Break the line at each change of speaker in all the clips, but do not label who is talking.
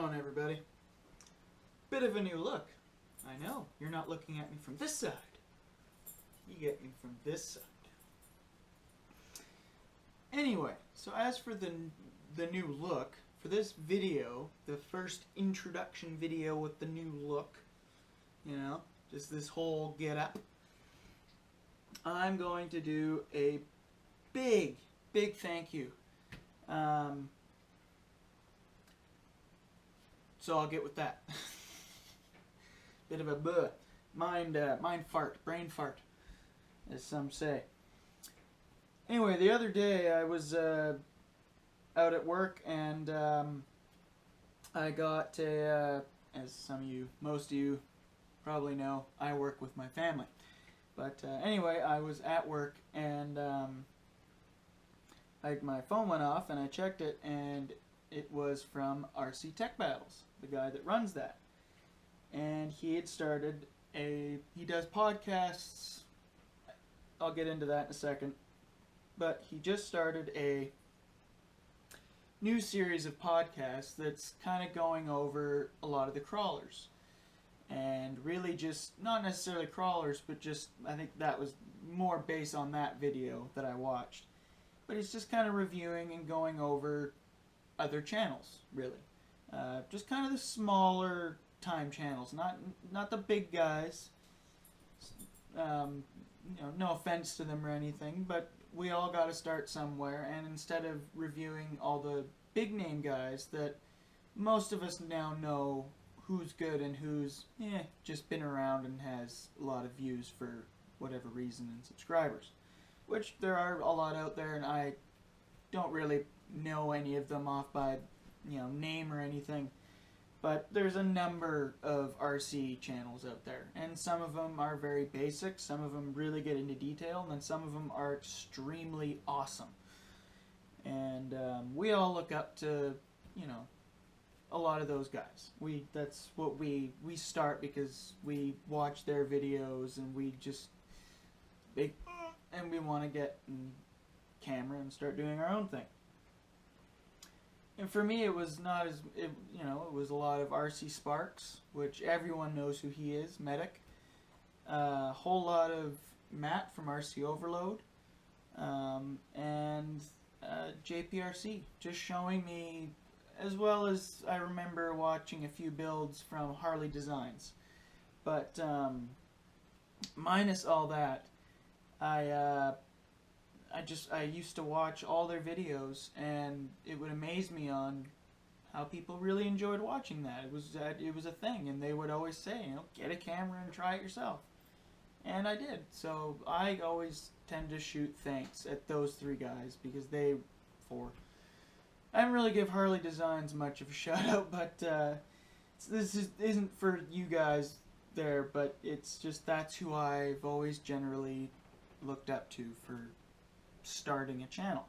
going, everybody? Bit of a new look. I know, you're not looking at me from this side. You get me from this side. Anyway, so as for the new look, for this video, the first introduction video with the new look, you know, just this whole get up, I'm going to do a big thank you. So I'll get with that. Bit of a mind fart, brain fart, as some say. Anyway, the other day I was out at work and I got as most of you probably know, I work with my family. But anyway, I was at work and my phone went off and I checked it and it was from RC Tech Battles, the guy that runs that. And he had started he does podcasts, I'll get into that in a second, but he just started a new series of podcasts that's kind of going over a lot of the crawlers. And really just, not necessarily crawlers, but just, I think that was more based on that video that I watched. But he's just kind of reviewing and going over other channels, really. Just kind of the smaller time channels, not the big guys. You know, no offense to them or anything, but we all got to start somewhere. And instead of reviewing all the big name guys that most of us now know who's good and who's just been around and has a lot of views for whatever reason and subscribers, which there are a lot out there, and I don't really know any of them off by name or anything, but there's a number of RC channels out there, and some of them are very basic, some of them really get into detail, and then some of them are extremely awesome. And we all look up to a lot of those guys. That's what we start because we watch their videos and we want to get in camera and start doing our own thing. And for me, it was not as it was a lot of RC Sparks, which everyone knows who he is, Medic. A whole lot of Matt from RC Overload, and JPRC, just showing me. As well as I remember watching a few builds from Harley Designs. But minus all that, I used to watch all their videos, and it would amaze me on how people really enjoyed watching that. It was a thing, and they would always say, get a camera and try it yourself. And I did. So I always tend to shoot thanks at those three guys because I don't really give Harley Designs much of a shout out, but this isn't for you guys there, but it's just that's who I've always generally looked up to for starting a channel.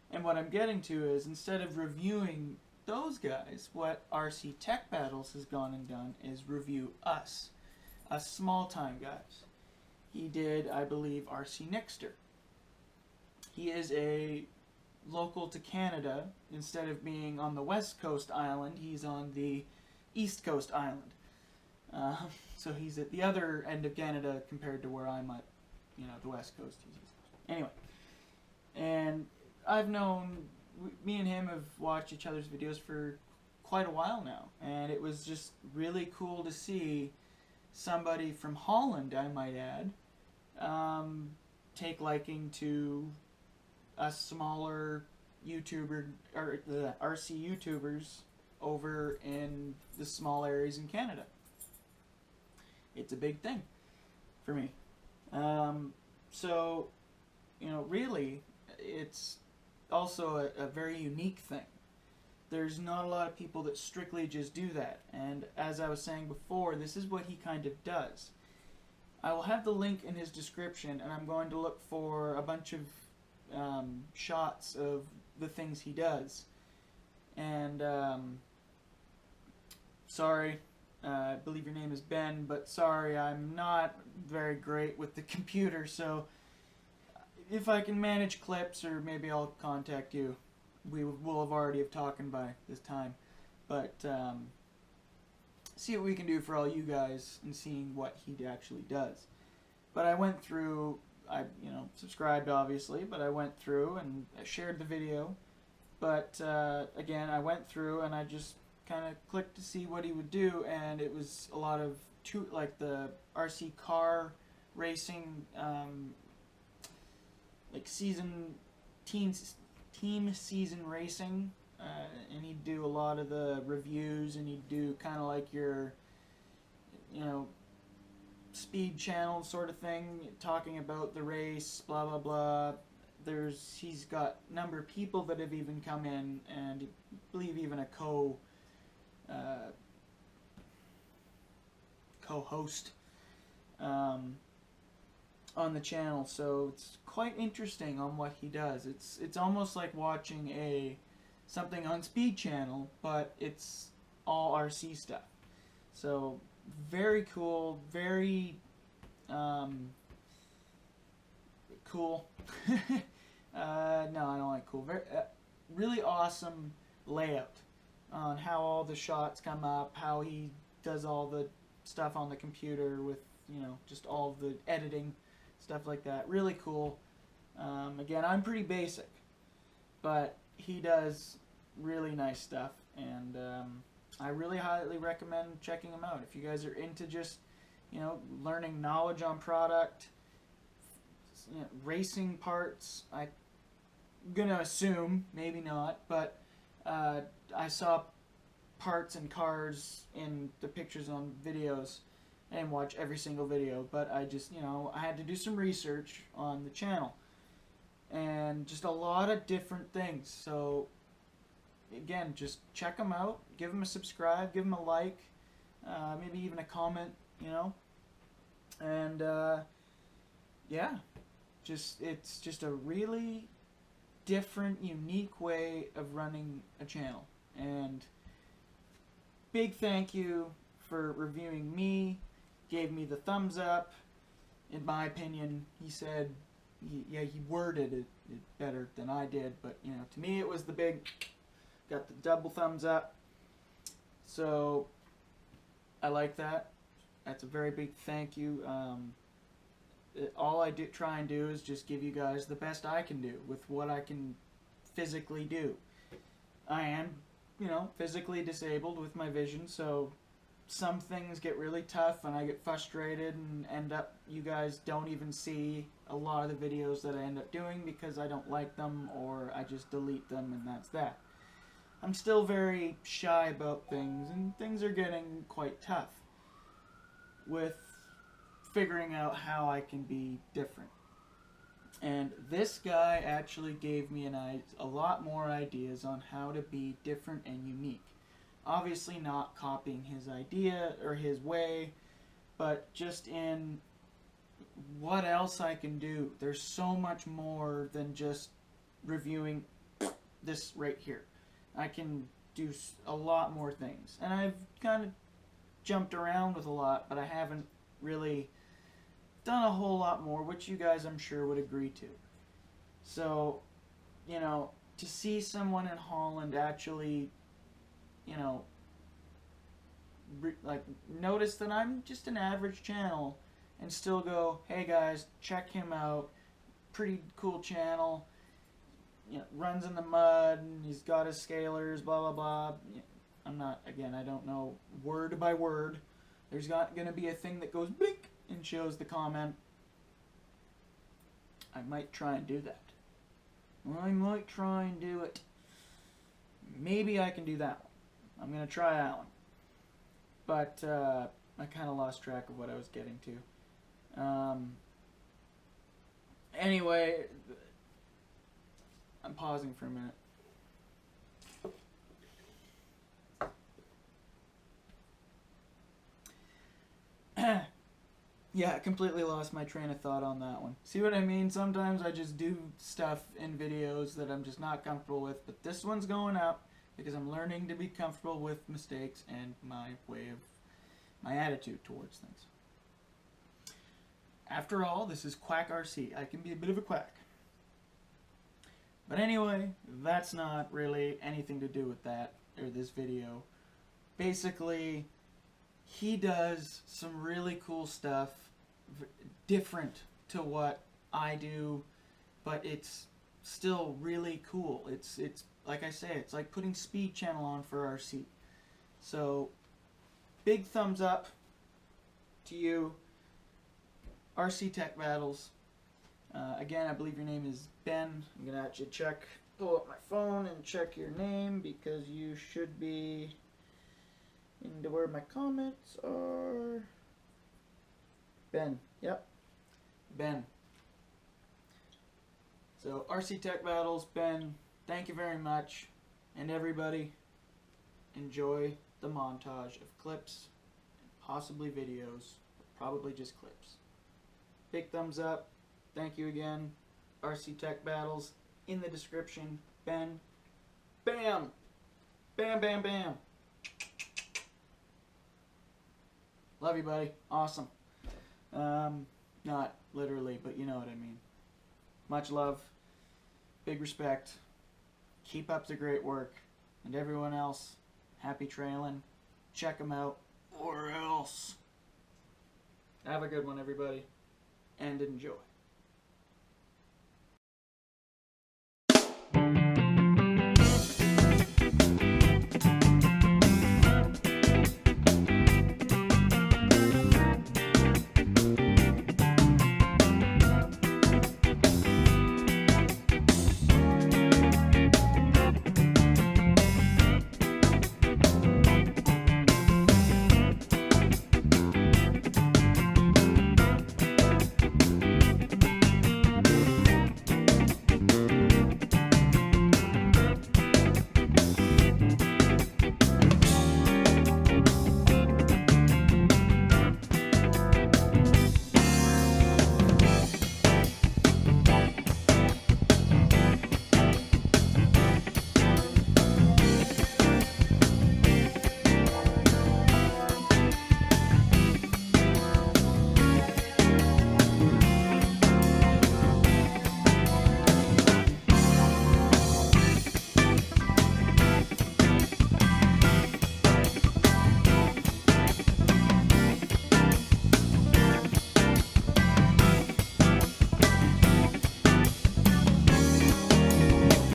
And what I'm getting to is, instead of reviewing those guys, what RC Tech Battles has gone and done is review us small time guys. He did, I believe, RC Nixter. He is a local to Canada. Instead of being on the west coast island, he's on the east coast island. So he's at the other end of Canada compared to where I'm at, the west coast. He's east coast. Anyway, and I've known, me and him have watched each other's videos for quite a while now, and it was just really cool to see somebody from Holland, I might add, take liking to us smaller YouTuber or the RC YouTubers over in the small areas in Canada. It's a big thing for me. So, really, it's also a very unique thing. There's not a lot of people that strictly just do that. And as I was saying before, this is what he kind of does. I will have the link in his description, and I'm going to look for a bunch of shots of the things he does. And sorry, I believe your name is Ben, but sorry, I'm not very great with the computer, so if I can manage clips, or maybe I'll contact you. We will have already have talking by this time. but see what we can do for all you guys and seeing what he actually does. But I went through, I subscribed obviously, but I went through and I shared the video. But again, I went through and I just kind of clicked to see what he would do, and it was a lot of like the RC car racing, like team season racing, and he'd do a lot of the reviews, and he'd do kind of like your, speed channel sort of thing, talking about the race, blah blah blah. He's got a number of people that have even come in, and I believe even a co-host on the channel, so it's quite interesting on what he does. It's almost like watching something on Speed Channel, but it's all RC stuff. So very cool, very cool. No, I don't like cool. Very, really awesome layout on how all the shots come up, how he does all the stuff on the computer with, just all the editing, stuff like that. Really cool. Again, I'm pretty basic, but he does really nice stuff, and I really highly recommend checking him out. If you guys are into just, learning knowledge on product, racing parts, I'm gonna assume, maybe not, but I saw parts and cars in the pictures on videos. I didn't watch every single video, but I just, I had to do some research on the channel, and just a lot of different things. So again, just check them out, give them a subscribe, give them a like, maybe even a comment, and yeah, it's just a really different, unique way of running a channel. And big thank you for reviewing me, gave me the thumbs up. In my opinion, he said, he worded it better than I did, but to me it was the big, got the double thumbs up. So I like that. That's a very big thank you. All I try and do is just give you guys the best I can do with what I can physically do. I am, physically disabled with my vision, so some things get really tough and I get frustrated and you guys don't even see a lot of the videos that I end up doing because I don't like them, or I just delete them, and that's that. I'm still very shy about things, and things are getting quite tough with figuring out how I can be different. And this guy actually gave me a lot more ideas on how to be different and unique. Obviously not copying his idea or his way, but just in what else I can do. There's so much more than just reviewing this right here. I can do a lot more things. And I've kind of jumped around with a lot, but I haven't really done a whole lot more, which you guys I'm sure would agree to. So, to see someone in Holland actually, notice that I'm just an average channel and still go, hey guys, check him out, pretty cool channel, runs in the mud, and he's got his scalers, blah blah blah. I'm not, again, I don't know word by word. There's not going to be a thing that goes blink and shows the comment. I might try and do that. I might try and do it. Maybe I can do that one. I'm going to try that one. But I kind of lost track of what I was getting to. Anyway, I'm pausing for a minute. Yeah, I completely lost my train of thought on that one. See what I mean? Sometimes I just do stuff in videos that I'm just not comfortable with, but this one's going up because I'm learning to be comfortable with mistakes and my attitude towards things. After all, this is Quak RC. I can be a bit of a quack. But anyway, that's not really anything to do with that, or this video. basically, he does some really cool stuff, different to what I do, but it's still really cool. It's like I say, it's like putting Speed Channel on for RC. So, big thumbs up to you, RC Tech Battles. Again, I believe your name is Ben. I'm gonna actually pull up my phone and check your name, because you should be into where my comments are. Ben. Yep. Ben. So, RC Tech Battles, Ben, thank you very much. And everybody, enjoy the montage of clips, and possibly videos, but probably just clips. Big thumbs up. Thank you again. RC Tech Battles in the description. Ben. Bam! Bam, bam, bam. Love you, buddy. Awesome. Not literally, but you know what I mean. Much love. Big respect. Keep up the great work. And everyone else, happy trailing. Check them out, or else. Have a good one, everybody. And enjoy.